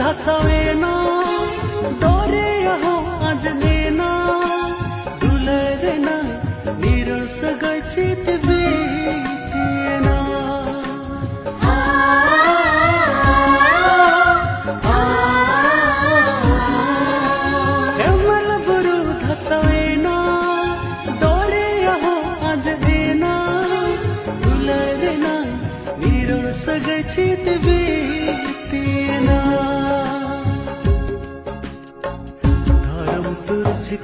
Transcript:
धासावेना दोरे अहो आज नेना डुलरेना निरळ सगळची ते बेतेना हेमल बुरु धासावेना दोरे अहो आज नेना डुलरेना निरळ सगळची ते बेतेना तुलसी